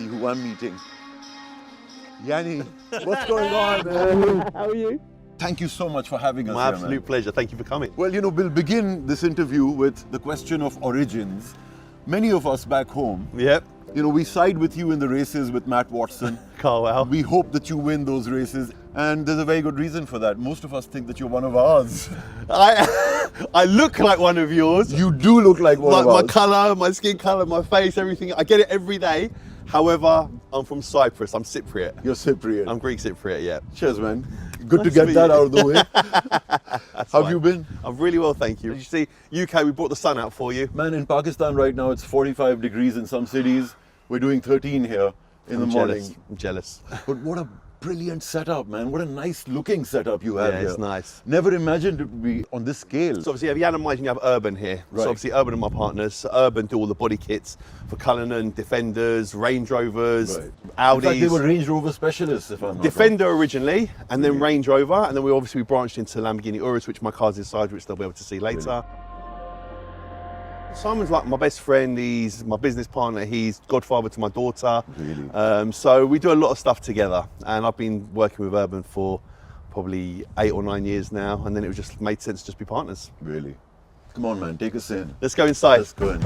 see who I'm meeting. Yanni, what's going on, man? How are you? Thank you so much for having us My here, absolute man. pleasure. Thank you for coming. Well, you know, we'll begin this interview with the question of origins. Many of us back home, Yep. you know, we side with you in the races with Matt Watson. Carwell. We hope that you win those races, and there's a very good reason for that. Most of us think that you're one of ours. I look like one of yours. You do look like one of My ours. colour, my skin colour, my face, everything. I get it every day. However, I'm from Cyprus. I'm Cypriot. You're Cypriot. I'm Greek Cypriot, yeah. Cheers, man. Good Nice to to get meet that you. out of the way. How have you been? I'm really well, thank you. As you see, UK, we brought the sun out for you. Man, in Pakistan right now, it's 45 degrees in some cities. We're doing 13 here in the morning. I'm jealous. But what a brilliant setup, man. What a nice looking setup you have Yeah, here. it's nice. Never imagined it would be on this scale. So obviously, you have Jan and Mike and you have Urban here. Right. So obviously, Urban are my partners. So Urban do all the body kits for Cullinan, Defenders, Range Rovers, Right. Audis. In fact, they were Range Rover specialists, if I'm not Defender originally, and then Range Rover, and then we obviously branched into Lamborghini Urus, which my car's inside, which they'll be able to see later. Simon's like my best friend, he's my business partner, he's godfather to my daughter. Really? So we do a lot of stuff together, and I've been working with Urban for probably 8 or 9 years now, and then it just made sense to just be partners. Really? Come on, man, take us in. Let's go inside. Let's go in.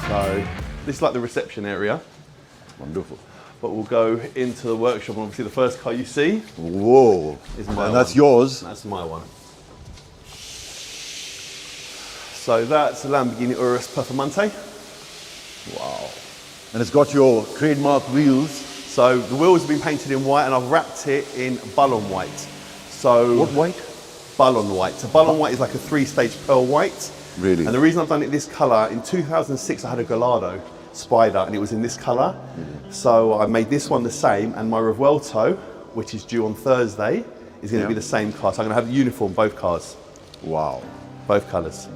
So this is like the reception area, Wonderful. but we'll go into the workshop, and obviously the first car you see Whoa. is my And that's one. yours. That's my one. So that's a Lamborghini Urus Performante. Wow. And it's got your trademark wheels. So the wheels have been painted in white, and I've wrapped it in Bullon white. So What white? Bullon white. So Bullon white is like a 3-stage pearl white. Really? And the reason I've done it this colour, in 2006 I had a Gallardo Spider and it was in this colour. So I made this one the same, and my Revuelto, which is due on Thursday, is going to be the same car. So I'm going to have the uniform, both cars, Wow. both colours.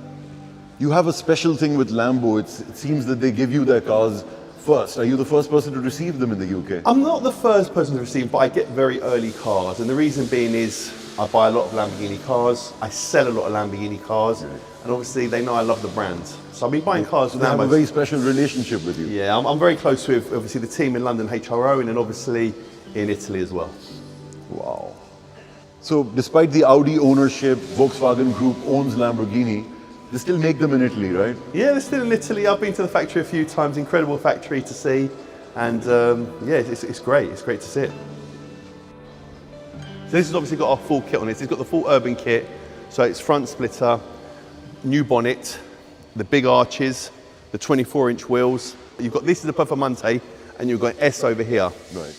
You have a special thing with Lambo. It seems that they give you their cars first. Are you the first person to receive them in the UK? I'm not the first person to receive, but I get very early cars, and the reason being is I buy a lot of Lamborghini cars, I sell a lot of Lamborghini cars, and obviously they know I love the brand. So I've been buying cars So with they have a Lambos. very special relationship with you. Yeah, I'm very close with obviously the team in London, HRO, and then obviously in Italy as well. Wow. So despite the Audi ownership, Volkswagen Group owns Lamborghini, they still make them in Italy, right? Yeah, they're still in Italy. I've been to the factory a few times, incredible factory to see, and yeah, it's great. It's great to see it. So this has obviously got our full kit on it. It's got the full Urban kit, so it's front splitter, new bonnet, the big arches, the 24-inch wheels. You've got this is the Performante, and you've got S over here. Right.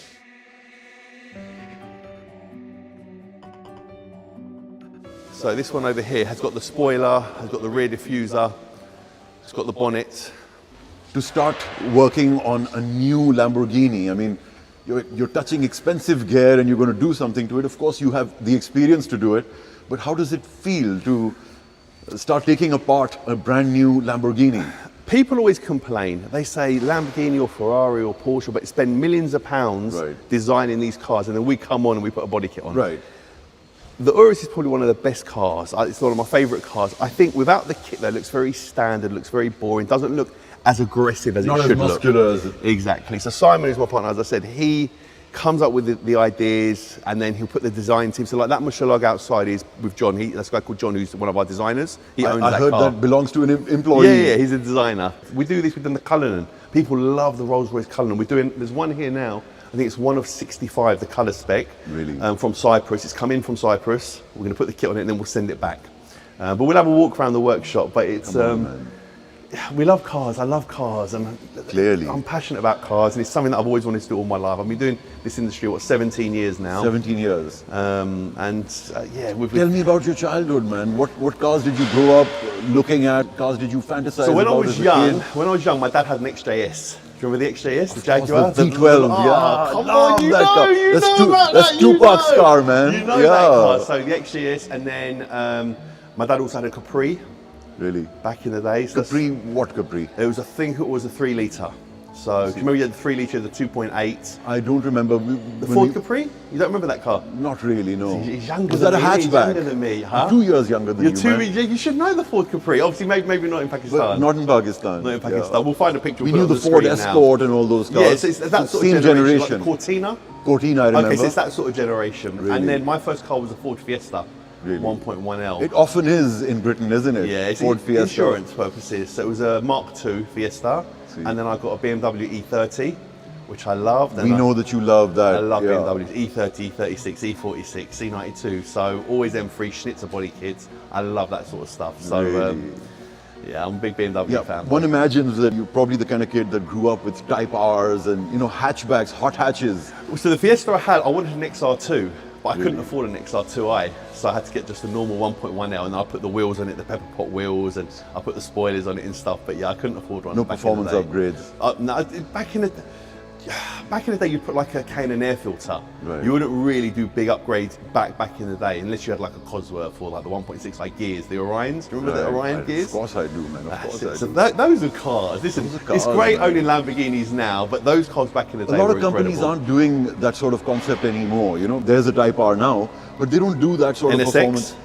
So this one over here has got the spoiler, has got the rear diffuser, it's got the bonnet. To start working on a new Lamborghini, I mean, you're touching expensive gear and you're going to do something to it. Of course, you have the experience to do it, but how does it feel to start taking apart a brand new Lamborghini? People always complain. They say Lamborghini or Ferrari or Porsche, but spend millions of pounds designing these cars, and then we come on and we put a body kit on. Right. The Urus is probably one of the best cars. It's one of my favourite cars. I think without the kit though, it looks very standard, looks very boring, doesn't look as aggressive as it Not as should muscular look. as it. Exactly. So Simon, who's my partner, as I said, he comes up with the ideas, and then he'll put the design team. So like that Michelin outside is with John. That's a guy called John, who's one of our designers. He owns I that heard car. that belongs to an employee. Yeah, he's a designer. We do this within the Cullinan. People love the Rolls-Royce Cullinan. There's one here now. I think it's one of 65, the colour spec. Really? From Cyprus. It's come in from Cyprus. We're going to put the kit on it and then we'll send it back. But we'll have a walk around the workshop. But it's we love cars. I love cars. Clearly. I'm passionate about cars, and it's something that I've always wanted to do all my life. I've been doing this industry, 17 years now. 17 years. Yeah. Tell me about your childhood, man. What cars did you grow up looking at? Cars did you fantasize So when I about was as a young, kid? my dad had an XJS. Do you remember the XJS, the Of Jaguar? course, the V12, yeah. Come Love on, you that know, car. you That's know Tu- about that's that, you Tupac's know. car, man. You know Yeah. that car. So the XJS, and then my dad also had a Capri Really? back in the day. So Capri, what Capri? it was, I think it was a 3 litre. So do you remember you had the 3 litre, the 2.8? I don't remember. The Ford Capri? You don't remember that car? Not really, no. He's younger Was than that a me. He's hatchback? younger than me, huh? I'm 2 years younger than You're you, two. man. Yeah, you should know the Ford Capri. Obviously, maybe not in Pakistan. But not in Pakistan. Not in Pakistan. We'll find a picture. We we'll knew put the it on Ford screen now. Escort and all those cars. Yeah, it's that sort same of generation. Like the Cortina? Cortina, I remember. Okay, so it's that sort of generation. Really? And then my first car was a Ford Fiesta. Really? 1.1L. It often is in Britain, isn't it? Yeah, it's Ford Fiesta. insurance purposes. So it was a Mark II Fiesta, See. and then I got a BMW E30, which I loved. We know that you love that. I love yeah. BMWs, E30, E36, E46, C92. So always M3 Schnitzer body kits. I love that sort of stuff. So Really? yeah, I'm a big BMW fan. One imagines that you're probably the kind of kid that grew up with Type Rs and hatchbacks, hot hatches. So the Fiesta I wanted an XR2, but I couldn't Really? afford an XR2i. So I had to get just a normal 1.1L, and I put the wheels on it, the pepper pot wheels, and I put the spoilers on it and stuff. But yeah, I couldn't afford one. No back performance in the day. upgrades. No, back in the day, you'd put like a K&N air filter. Right. You wouldn't really do big upgrades back in the day, unless you had like a Cosworth or like the 1.6 like gears, the Orions. Do you remember the Orion gears? Of course I do, man. Of course I do. So those are cars. Listen, Those are cars, it's great man. owning Lamborghinis now, but those cars back in the day A lot were of companies incredible. aren't doing that sort of concept anymore. There's a Type R now, but they don't do that sort of NSX. performance.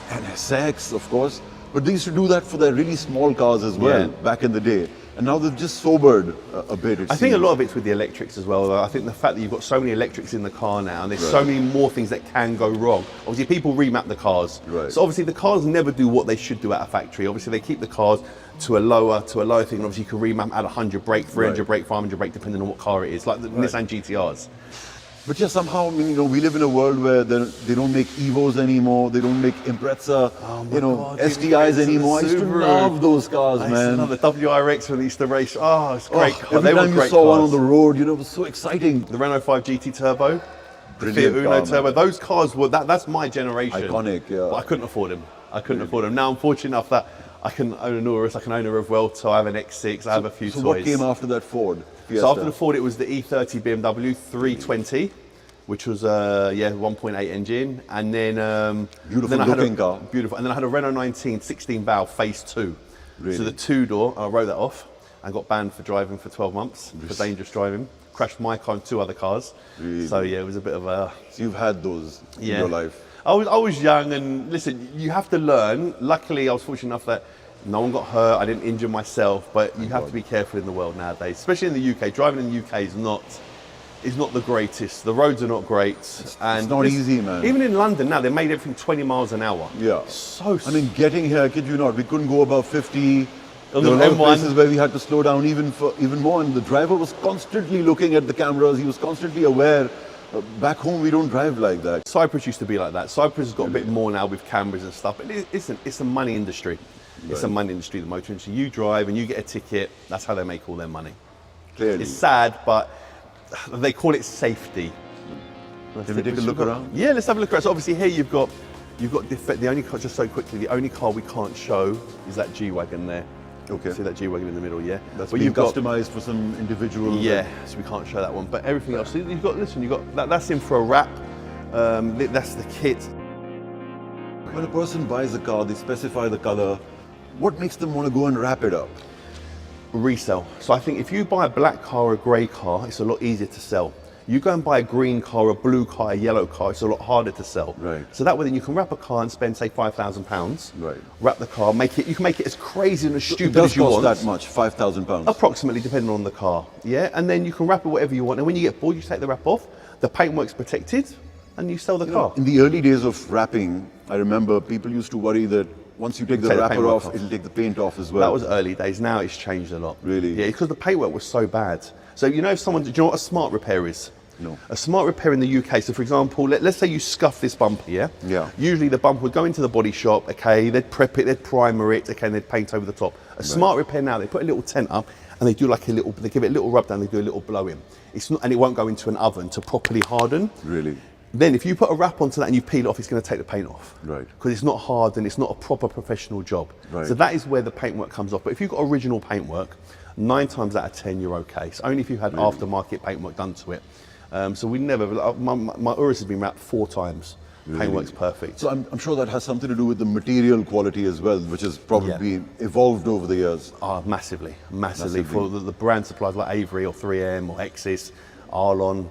NSX, of course. But they used to do that for their really small cars as well Yeah. back in the day. And now they've just sobered a bit, it I think a seems. lot of it's with the electrics as well. I think the fact that you've got so many electrics in the car now, and there's so many more things that can go wrong. Obviously, people remap the cars. Right. So obviously, the cars never do what they should do at a factory. Obviously, they keep the cars to a lower thing. And obviously, you can remap at 100 brake, 300 Right. brake, 500 brake, depending on what car it is, like the Nissan GTRs. But yeah, somehow, we live in a world where they don't make Evos anymore, they don't make Impreza, God, the STIs Impreza, anymore. I the used to Subaru. love those cars, I used to man. love the WRX when they used to race. Oh, it's great. car. Every They were time you great saw one cars. on the road, it was so exciting. The Renault 5 GT Turbo, the Fiat Brilliant Uno car, Turbo, man. those cars were that's my generation. Iconic, yeah. But I couldn't afford them. I couldn't afford them. Now I'm fortunate enough that I can own an Urus, I can own a Revuelto, I have an X6, I have a few So toys. what came after that Ford Fiesta? So after the Ford, it was the E30 BMW 320, which was 1.8 engine, and then Beautiful then I had looking car. Beautiful, and then I had a Renault 19 16 valve Phase 2. Really? So the 2-door, I wrote that off and got banned for driving for 12 months for dangerous driving. Crashed my car and 2 other cars. Really? So yeah, it was a bit of a So you've had those in your life. I was young, and listen, you have to learn. Luckily, I was fortunate enough that no one got hurt. I didn't injure myself, but you have to be careful in the world nowadays, especially in the UK. Driving in the UK is not the greatest. The roads are not great, and it's not easy, man. Even in London now, they made everything 20 miles an hour. Yeah. So I mean, getting here, I kid you not, we couldn't go above 50. On There were the a lot of M1. places where we had to slow down even more, and the driver was constantly looking at the cameras. He was constantly aware. Back home, we don't drive like that. Cyprus used to be like that. Cyprus has got a bit more now with cameras and stuff, but it's a money industry. It's a money industry, the motor industry. You drive and you get a ticket. That's how they make all their money. Clearly. It's sad, but they call it safety. Can we take a look around? Yeah, let's have a look around. So obviously here you've got the only car, just so quickly, the only car we can't show is that G-Wagon there. Okay. See that G-Wagon in the middle, yeah? That's But been you've got- customized for some individual. Yeah, so we can't show that one. But everything else, so you've got that's in for a wrap. That's the kit. When a person buys a car, they specify the color. What makes them want to go and wrap it up? Resell. So I think if you buy a black car or a grey car, it's a lot easier to sell. You go and buy a green car, a blue car, a yellow car, it's a lot harder to sell. Right. So that way then you can wrap a car and spend, say, £5,000. Right. Wrap the car, you can make it as crazy and as It stupid does as you cost want. that much, £5,000. Approximately, depending on the car. Yeah, and then you can wrap it whatever you want. And when you get bored, you take the wrap off, the paintwork's protected, and you sell the car. In the early days of wrapping, I remember people used to worry that once you take the Take the wrapper paintwork off, it'll take the paint off as well. That was early days. Now it's changed a lot. Really? Yeah, because the paintwork was so bad. So do you know what a smart repair is? No. A smart repair in the UK, so for example, let's say you scuff this bumper, yeah? Yeah. Usually the bumper would go into the body shop, okay, they'd prep it, they'd primer it, okay, and they'd paint over the top. A smart repair now, they put a little tent up and they do like they give it a little rub down, they do a little blow in. And it won't go into an oven to properly harden. Really? Then if you put a wrap onto that and you peel it off, it's going to take the paint off. Right. Because it's not hard and it's not a proper professional job. Right. So that is where the paintwork comes off. But if you've got original paintwork, 9 times out of 10 you're okay. It's only if you've had aftermarket paintwork done to it. So we never, my Urus has been wrapped 4 times. Paintwork's perfect. So I'm sure that has something to do with the material quality as well, which has probably evolved over the years. Massively. For the brand suppliers like Avery or 3M or Exis, Arlon.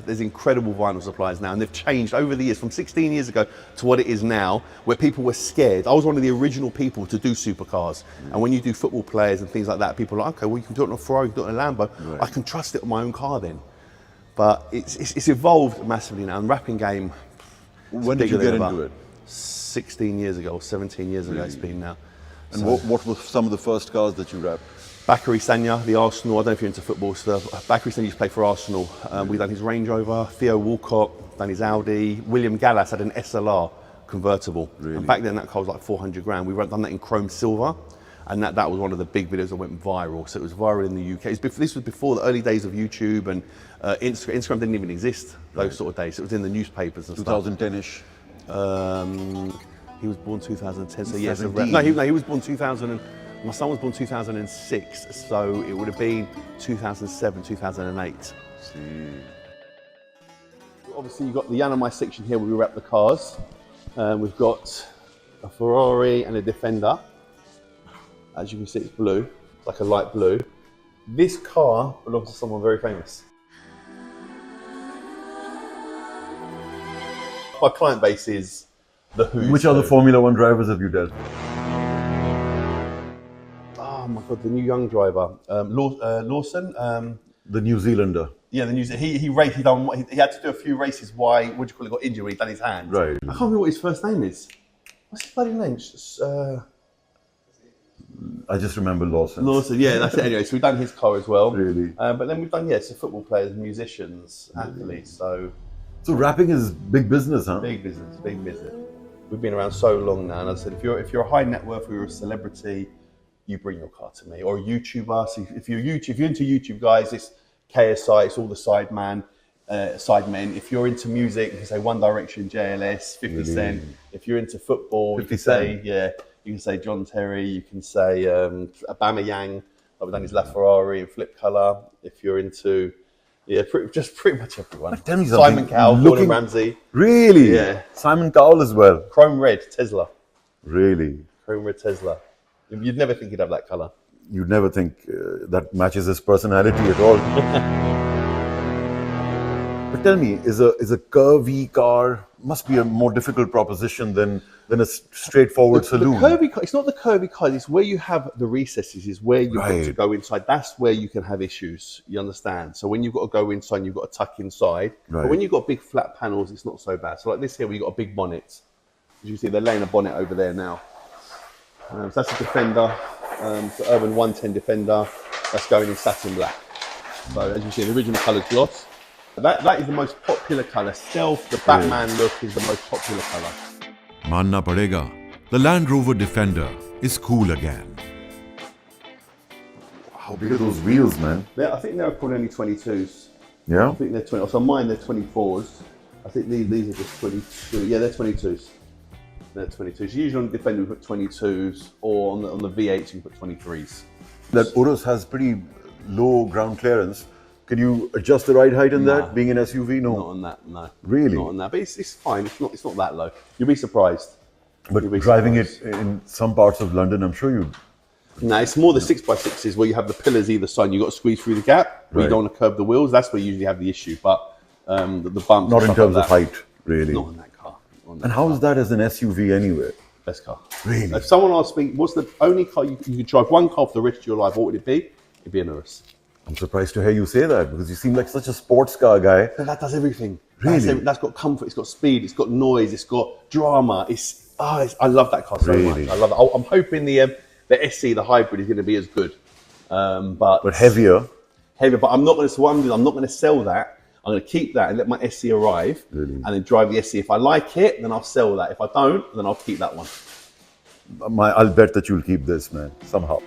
There's incredible vinyl suppliers now, and they've changed over the years from 16 years ago to what it is now, where people were scared. I was one of the original people to do supercars, and when you do football players and things like that, people are like, okay, well, you can do it on a Ferrari, you can do it on a Lambo. Right. I can trust it on my own car then. But it's evolved massively now, and wrapping game. When did you get into it? 16 years ago or 17 years ago it's been now. And so, what were some of the first cars that you wrapped? Bakary Sagna, the Arsenal, I don't know if you're into football stuff. Bakary Sagna used to play for Arsenal. We've done his Range Rover, Theo Walcott, done his Audi. William Gallas had an SLR convertible. Really? And back then that car was like 400 grand. We done that in chrome silver. And that was one of the big videos that went viral. So it was viral in the UK. This was before the early days of YouTube and Instagram. Instagram didn't even exist those sort of days. It was in the newspapers and 2010-ish. He was born 2010, so yes. He was born 2000. My son was born 2006, so it would have been 2007, 2008. See. Obviously, you've got the Yanamai section here where we wrap the cars. We've got a Ferrari and a Defender. As you can see, it's blue. It's like a light blue. This car belongs to someone very famous. My client base is the Who's. Which other Formula One drivers have you dealt with? Oh my God, the new young driver, Lawson. The New Zealander. Yeah, the New Zealander. He raced. He had to do a few races. Why? What do you call it? Got injured when he done his hand. Right. I can't remember what his first name is. What's his bloody name? I just remember Lawson. Lawson, yeah, that's it. Anyway, so we've done his car as well. Really? But then we've done, so football players, musicians, athletes. So rapping is big business, huh? Big business, big business. We've been around so long now, and as I said, if you're a high net worth or you're a celebrity, you bring your car to me. Or a YouTuber. So if you're into YouTube, guys, it's KSI, it's all the sidemen. If you're into music, you can say One Direction, JLS, 50 Cent. If you're into football, you can say, you can say John Terry, you can say Aubameyang, I've done his LaFerrari in flip colour. If you're into, pretty much everyone. Tell me Simon Cowell, Gordon Ramsay. Really? Yeah. Simon Cowell as well. Chrome red, Tesla. Really? Chrome red Tesla. You'd never think he'd have that colour. You'd never think that matches his personality at all. But tell me, is a curvy car must be a more difficult proposition than a straightforward saloon? The curvy car, it's not the curvy car, it's where you have the recesses, is where you've got to go inside. That's where you can have issues, you understand? So when you've got to go inside, you've got to tuck inside. Right. But when you've got big flat panels, it's not so bad. So like this here, where you've got a big bonnet. As you see, they're laying a bonnet over there now. So that's a Defender, the Urban 110 Defender. That's going in satin black. So as you see, the original colour's gloss. That is the most popular colour. Stealth, the Batman look is the most popular colour. Manna padega. The Land Rover Defender is cool again. How big are those wheels, man? I think they're called only 22s. Yeah? I think they're 20. So mine, they're 24s. I think these are just 22. Yeah, they're 22s. They're 22s. Usually on the Defender we put 22s, or on the V8s you put 23s. That Urus has pretty low ground clearance. Can you adjust the ride height in that, being an SUV? No. Not on that, no. Really? Not on that, but it's fine. It's not that low. You'll be surprised. But driving it in some parts of London, I'm sure you... No, it's more the 6x6s where you have the pillars either side. You've got to squeeze through the gap, where you don't want to curb the wheels. That's where you usually have the issue. But the bumps... Not in terms of height, really. Not on that car. And how is that as an SUV anyway? Best car. Really? If someone asked me, what's the only car you could drive one car for the rest of your life, what would it be? It'd be an Urus. I'm surprised to hear you say that, because you seem like such a sports car guy. But that does everything. Really? That's got comfort, it's got speed, it's got noise, it's got drama. I love that car so much. I love it. I'm hoping the SE, the hybrid, is going to be as good. But heavier. Heavier, but I'm not going to. I'm not going to sell that. I'm going to keep that and let my SE arrive, and then drive the SE. If I like it, then I'll sell that. If I don't, then I'll keep that one. I'll bet that you'll keep this, man, somehow.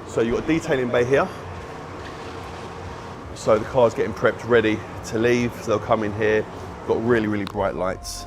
So you've got a detailing bay here. So the car's getting prepped, ready to leave. So they'll come in here, Got really, really bright lights.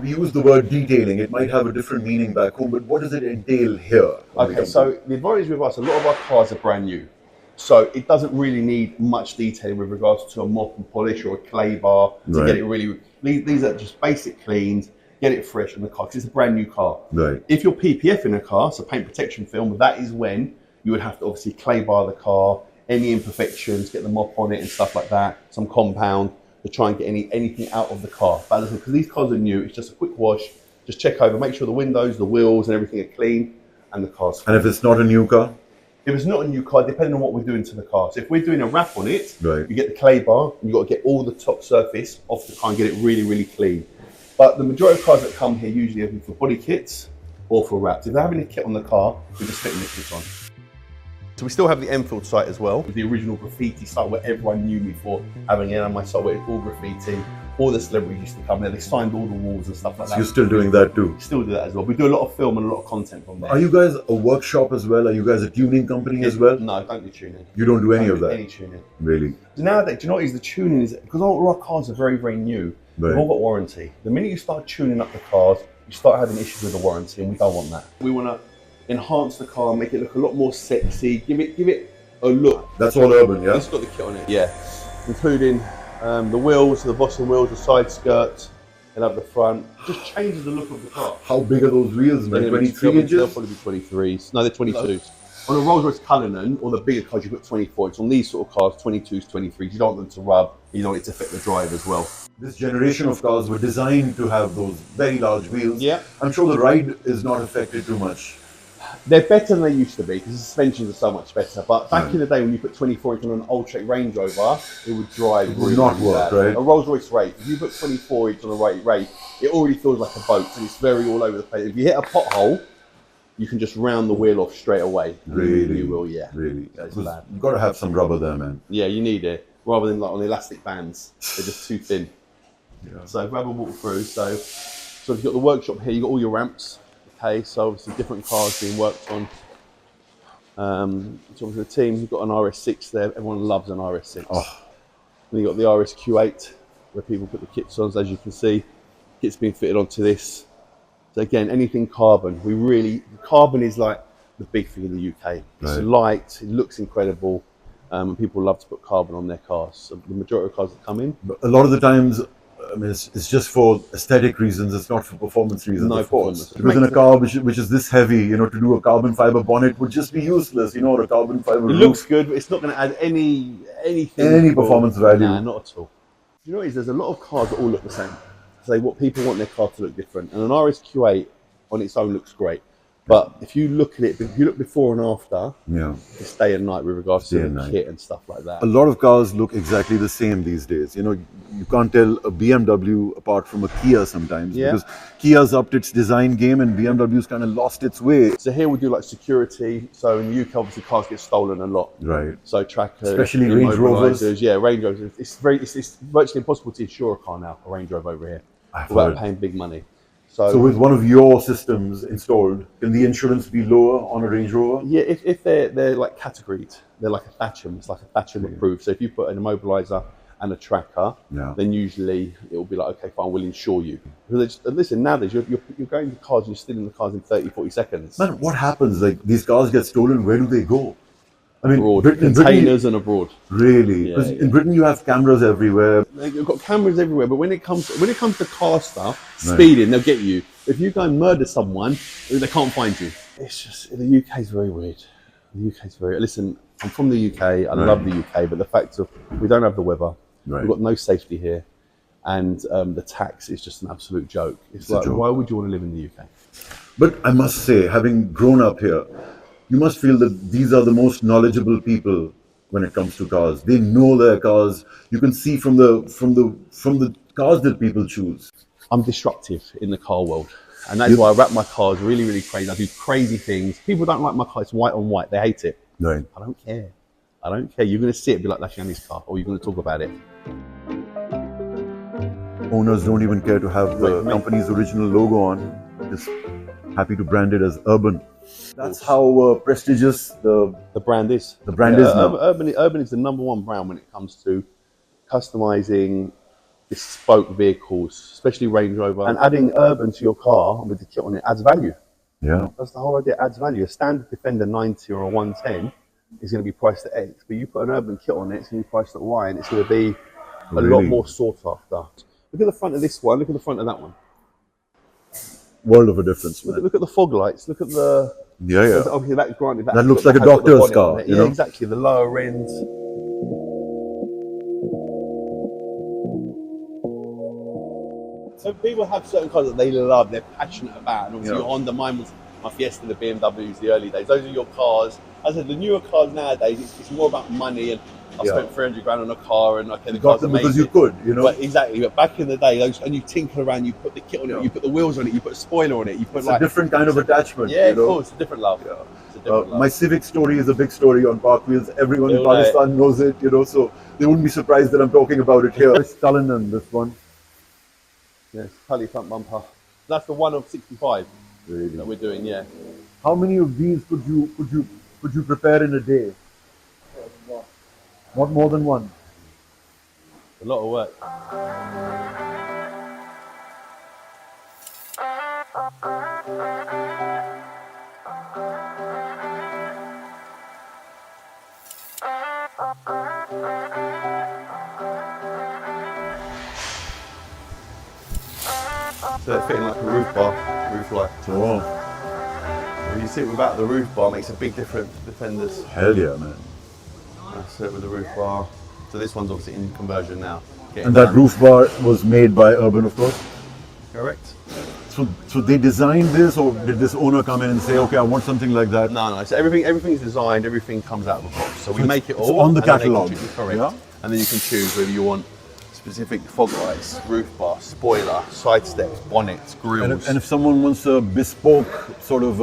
We use the word detailing. It might have a different meaning back home, but what does it entail here? Okay, so the advantage with us, a lot of our cars are brand new. So it doesn't really need much detailing with regards to a mop and polish or a clay bar to get it really. These are just basic cleans, get it fresh on the car because it's a brand new car. Right. If you're PPF in a car, so paint protection film, that is when you would have to obviously clay bar the car, any imperfections, get the mop on it and stuff like that, some compound to try and get anything out of the car. But because these cars are new, it's just a quick wash, just check over, make sure the windows, the wheels and everything are clean and the car's And if it's not a new car? If it's not a new car, depending on what we're doing to the car. So if we're doing a wrap on it, right, you get the clay bar, and you've got to get all the top surface off the car and get it really, really clean. But the majority of cars that come here usually are for body kits or for wraps. If they're having a kit on the car, we're just fitting the kit on. So we still have the Enfield site as well, the original graffiti site where everyone knew me for having it on my site where it's all graffiti. All the celebrities used to come there, they signed all the walls and stuff like that. So you're still doing that too? Still do that as well. We do a lot of film and a lot of content from there. Are you guys a workshop as well? Are you guys a tuning company as well? No, don't do tuning. You don't do any of that? Any tuning. Really? Nowadays, do you know what is the tuning is? Because all our cars are very, very new. They've all got warranty. The minute you start tuning up the cars, you start having issues with the warranty, and we don't want that. We want to enhance the car, make it look a lot more sexy, give it a look. That's all urban, yeah? It's got the kit on it. Yeah, including the wheels, the bottom wheels, the side skirts, and up the front. It just changes the look of the car. How big are those wheels, man? 23 inches? They'll probably be 23s. No, they're 22s. On a Rolls Royce Cullinan, or the bigger cars, you put 24. It's on these sort of cars, 22s, 23s. You don't want them to rub. You don't want it to affect the drive as well. This generation of cars were designed to have those very large wheels. Yeah. I'm sure the ride is not affected too much. They're better than they used to be because the suspensions are so much better. But back in the day when you put 24 inch on an old Trek Range Rover, it would drive really not really work, bad. right? A Rolls Royce Wraith, if you put 24 inch on a Wraith, it already feels like a boat and it's very all over the place. If you hit a pothole, you can just round the wheel off straight away. Really? You will, yeah. Really? It's bad. You've got to have some rubber there, man. Yeah, you need it. Rather than like on elastic bands, they're just too thin. Yeah. So grab a walk through. So you've got the workshop here, you've got all your ramps. Okay, so obviously different cars being worked on. So the team, you've got an RS6 there. Everyone loves an RS6. Oh. Then you've got the RSQ8 where people put the kits on. As you can see, kits being fitted onto this. So again, anything carbon. Carbon is like the big thing in the UK. It's light, it looks incredible. And people love to put carbon on their cars. So the majority of cars that come in. But a lot of the times, I mean, it's just for aesthetic reasons. It's not for performance reasons. No, of course. performance. Because in a car which is this heavy, you know, to do a carbon fiber bonnet would just be useless, you know, or a carbon fiber It roof. looks good, but it's not going to add anything. Any performance value. Nah, not at all. You know what it is? There's a lot of cars that all look the same. So what people want their car to look different. And an RSQ8 on its own looks great. But if you look at it, if you look before and after, it's day and night with regards to the kit and stuff like that. A lot of cars look exactly the same these days. You know, you can't tell a BMW apart from a Kia sometimes because Kia's upped its design game and BMW's kind of lost its way. So here we do like security. So in the UK, obviously cars get stolen a lot. Right. So trackers, especially Range Rovers. Yeah, Range Rovers. It's virtually impossible to insure a car now, a Range Rover over here, without paying big money. So with one of your systems installed, can the insurance be lower on a Range Rover? Yeah, if they're like categored, they're like a Thatcham. It's like a Thatcham approved. So if you put an immobiliser and a tracker, then usually it will be like, okay, fine, we'll insure you. Because listen, nowadays you're going to cars and you're stealing the cars in 30, 40 seconds. Man, what happens? Like these cars get stolen, where do they go? I mean, abroad. Containers and abroad. Really? Because in Britain you have cameras everywhere. They've got cameras everywhere, but when it comes to car stuff, speeding, they'll get you. If you go and murder someone, they can't find you. It's just, the UK is very weird. The UK is very, listen, I'm from the UK, I love the UK, but the fact of we don't have the weather, we've got no safety here, and the tax is just an absolute joke. It's like, why would you want to live in the UK? But I must say, having grown up here, you must feel that these are the most knowledgeable people when it comes to cars. They know their cars. You can see from the cars that people choose. I'm disruptive in the car world. And that's why I wrap my cars really, really crazy. I do crazy things. People don't like my car. It's white on white. They hate it. Right. I don't care. I don't care. You're going to see it and be like, that's Yanni's car. Or you're going to talk about it. Owners don't even care to have the company's original logo on. Just happy to brand it as Urban. That's how prestigious the brand is. brand is now. Urban is the #1 brand when it comes to customizing bespoke vehicles, especially Range Rover. And adding Urban to your car with the kit on it adds value. Yeah. That's the whole idea. It adds value. A standard Defender 90 or a 110 is going to be priced at X, but you put an Urban kit on it, it's going to be priced at Y, and it's going to be a lot more sought after. Look at the front of this one. Look at the front of that one. World of a difference, man. Look at the fog lights. Look at the Obviously, that granted that looks like a doctor's car. You know? Exactly. The lower end. So people have certain cars that they love, they're passionate about, and obviously your Honda, mine was my Fiesta, the BMWs, the early days. Those are your cars. As I said, the newer cars nowadays, it's more about money, and I spent 300 grand on a car, and okay, the car's amazing. Because you could, you know. But exactly, but back in the day, and you tinker around, you put the kit on it, you put the wheels on it, you put a spoiler on it, you put a different kind of attachment. Yeah, of course, it's a different love. Yeah. It's a different love. My Civic story is a big story on Park Wheels. Everyone in Pakistan knows it, you know, so they wouldn't be surprised that I'm talking about it here. It's Cullinan, this one. Yes, Tully front bumper. That's the one of 65 that we're doing. Yeah. How many of these could you prepare in a day? Not more than one. A lot of work. So it's fitting like a roof light. Oh. When you sit without the roof bar, it makes a big difference to Defenders. Hell yeah, man. That's it with the roof bar. So this one's obviously in conversion now. And that roof bar was made by Urban, of course? Correct. So they designed this, or did this owner come in and say, okay, I want something like that? No. So everything's designed, everything comes out of the box. So we make it all. It's on the catalogue. Correct. Yeah? And then you can choose whether you want specific fog lights, roof bar, spoiler, side steps, bonnets, grills. And if someone wants a bespoke sort of,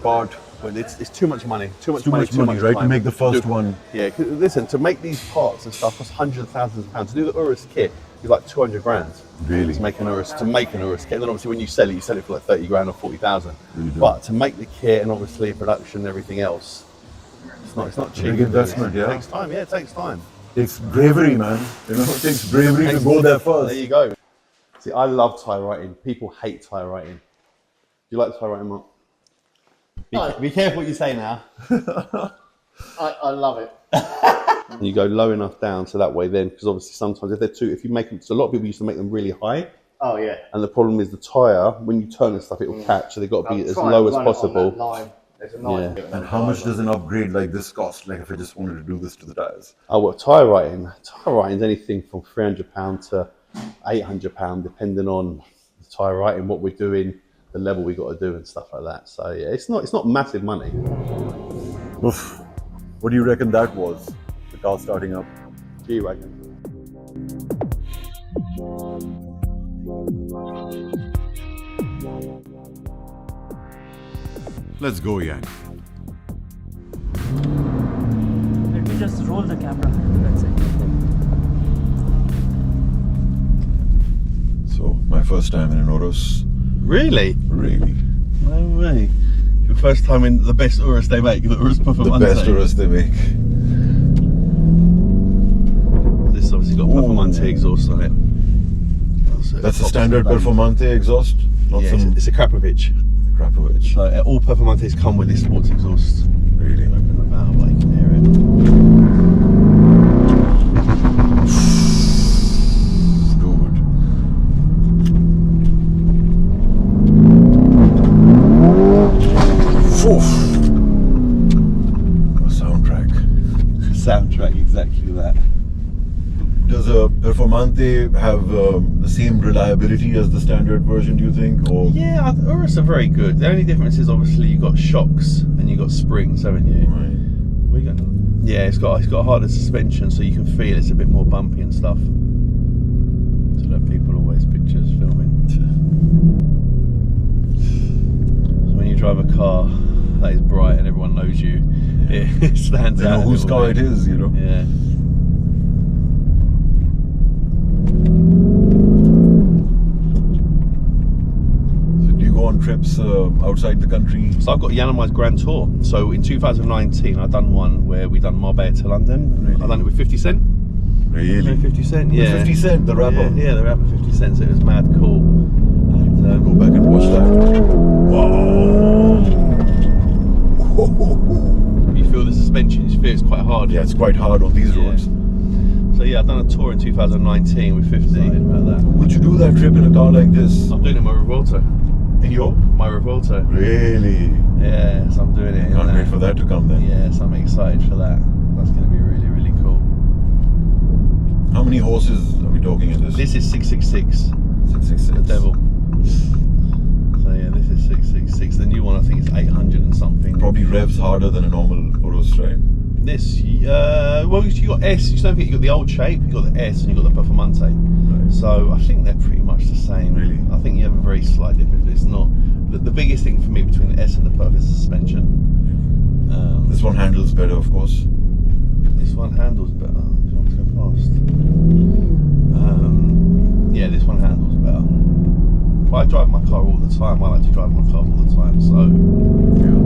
part. But it's too much money. Too much money, right? time. To make the first one. Yeah, listen, to make these parts and stuff costs hundreds of thousands of pounds. To do the Urus kit is like 200 grand. Really? To make an Urus kit. And then obviously when you sell it for like 30 grand or 40,000. But to make the kit and obviously production and everything else, it's not cheap. Big investment, It takes time, it takes time. It's bravery, man. You know, it takes bravery to go there first. There you go. See, I love tie writing. People hate tie writing. Do you like tie writing, Mark? Be careful what you say now. I love it. You go low enough down so that way then, because obviously sometimes if you make them, so a lot of people used to make them really high. Oh yeah. And the problem is the tyre, when you turn and stuff, it will catch, so they've got to be as low as possible. There's a nice bit. And how much does an upgrade like this cost? Like if I just wanted to do this to the tires? Oh, well, tyre writing is anything from £300 to £800, depending on the tyre writing, what we're doing, the level we got to do and stuff like that. So yeah, it's not massive money. Oof. What do you reckon that was? The car starting up? G-Wagon. Let's go, Yang. Let me just roll the camera. That's it. So, my first time in an Urus. Really? Really? No way. Your first time in the best Urus they make, the Urus Performante. The best Urus they make. This obviously got Performante exhaust on it. That's a standard Performante exhaust? Not it's a Krapovic. Krapovic. So all Performantes come with this sports exhaust. Really? Open the valve, I can hear it. Dude. A soundtrack, exactly that. Does a Performante have the same reliability as the standard version, do you think? Or? Yeah, Urus are very good. The only difference is obviously you've got shocks and you've got springs, haven't you? Right. Yeah, it's got a harder suspension, so you can feel it's a bit more bumpy and stuff. So that people always pictures filming. So when you drive a car that is bright and everyone knows you, it stands out. They know whose car it is, you know? Yeah. trips outside the country? So I've got Yanamai's Grand Tour. So in 2019, I've done one where we done Marbella to London. Really? I've done it with 50 Cent. Really? 50 Cent, yeah. 50 Cent, the rapper? Yeah, the rapper 50 Cent. So it was mad cool. And, Go back and watch that. Wow! you feel the suspension, you feel it's quite hard. Yeah, it's quite hard on these roads. So yeah, I've done a tour in 2019 with 50. About that. Would you do that trip in a car like this? I'm doing it in my Revolto. In your? My Revolto. Really? Yeah, so I'm doing it. Can't wait for that to come then. Yeah, so I'm excited for that. That's going to be really, really cool. How many horses are we talking in this? This is 666. 666. The devil. So yeah, this is 666. The new one I think is 800 and something. Probably revs harder than a normal Urus, right? This, well, you got S. You don't think you got the old shape. You got the S and you got the Performante. Right. So I think they're pretty much the same. Really? I think you have a very slight difference. But it's not. The biggest thing for me between the S and the Perf is the suspension. This one handles better, of course. This one handles better. This one's go past. Yeah, this one handles better. But I drive my car all the time. I like to drive my car all the time. So. Yeah.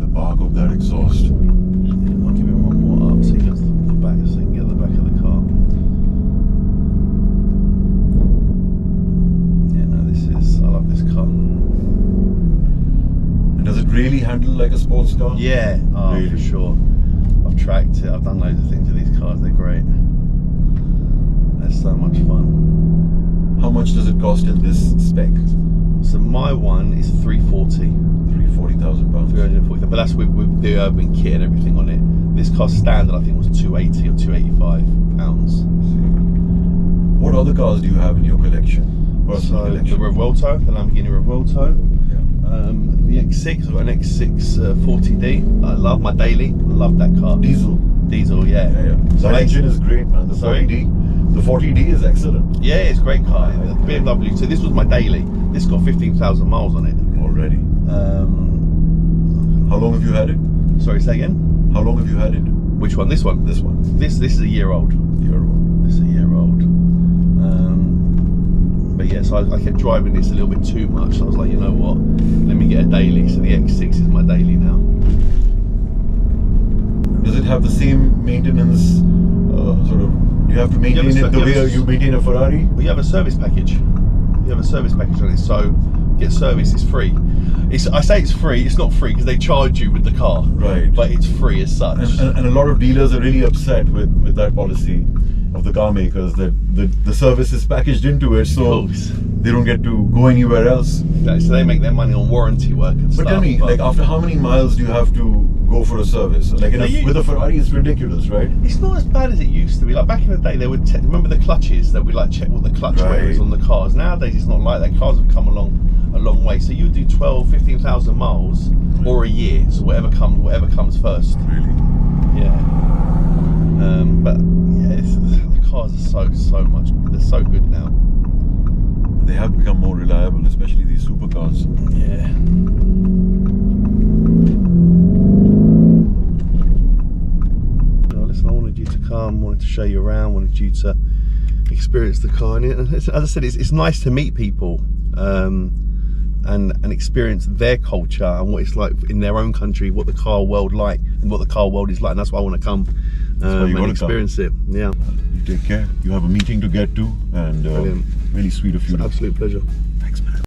The bark of that exhaust. Yeah, I'll give him one more up so he gets the back, so he can get the back of the car. Yeah, no, I love this car. And does it really handle like a sports car? Yeah, Really? for sure. I've tracked it, I've done loads of things with these cars, they're great. They're so much fun. How much does it cost in this spec? So my one is 340. 340,000 pounds. 340, but that's with the Urban kit and everything on it. This car standard I think was 280 or 285 pounds. What other cars do you have in your collection? Personal So collection? the Revuelto, the Lamborghini Revuelto. Yeah. The X6, I've got an X6 40D. I love my daily. Love that car. Diesel. Diesel, yeah. Yeah, yeah. So That engine is great, man. The Sorry? 40D. The 40D is excellent. Yeah, it's a great car. The BMW. So this was my daily. This got 15,000 miles on it. Already. How long have you had it? Sorry, say again. How long have you had it? Which one? This one. This one. This is a year old. Year old. This is a year old. But yeah, so I kept driving this a little bit too much. So I was like, you know what? Let me get a daily. So the X6 is my daily now. Does it have the same maintenance sort of? You have to maintain it the way you maintain a Ferrari? Well, you have a service package. You have a service package on it. So get service is free. I say it's free. It's not free because they charge you with the car. Right. But it's free as such. And a lot of dealers are really upset with that policy of the car makers that the service is packaged into it, so they don't get to go anywhere else. Exactly. So they make their money on warranty work and stuff. But tell me, like after how many miles do you have to go for a service? Like with a Ferrari, it's ridiculous, right? It's not as bad as it used to be. Like back in the day, they would remember the clutches. They would like check what the clutch wear is on the cars. Nowadays, it's not like that. Cars have come along a long way. So you would do 12, 15,000 miles or a year. So whatever comes first. Really? Yeah. But yeah, the cars are so much. They're so good now. They have become more reliable, especially these supercars. Yeah. Listen, I wanted you to come, wanted to show you around, wanted you to experience the car. And as I said, it's nice to meet people and experience their culture and what it's like in their own country, what the car world like and what the car world is like. And that's why I want to come and experience it. Yeah. You take care. You have a meeting to get to, and really sweet of you. It's an absolute pleasure.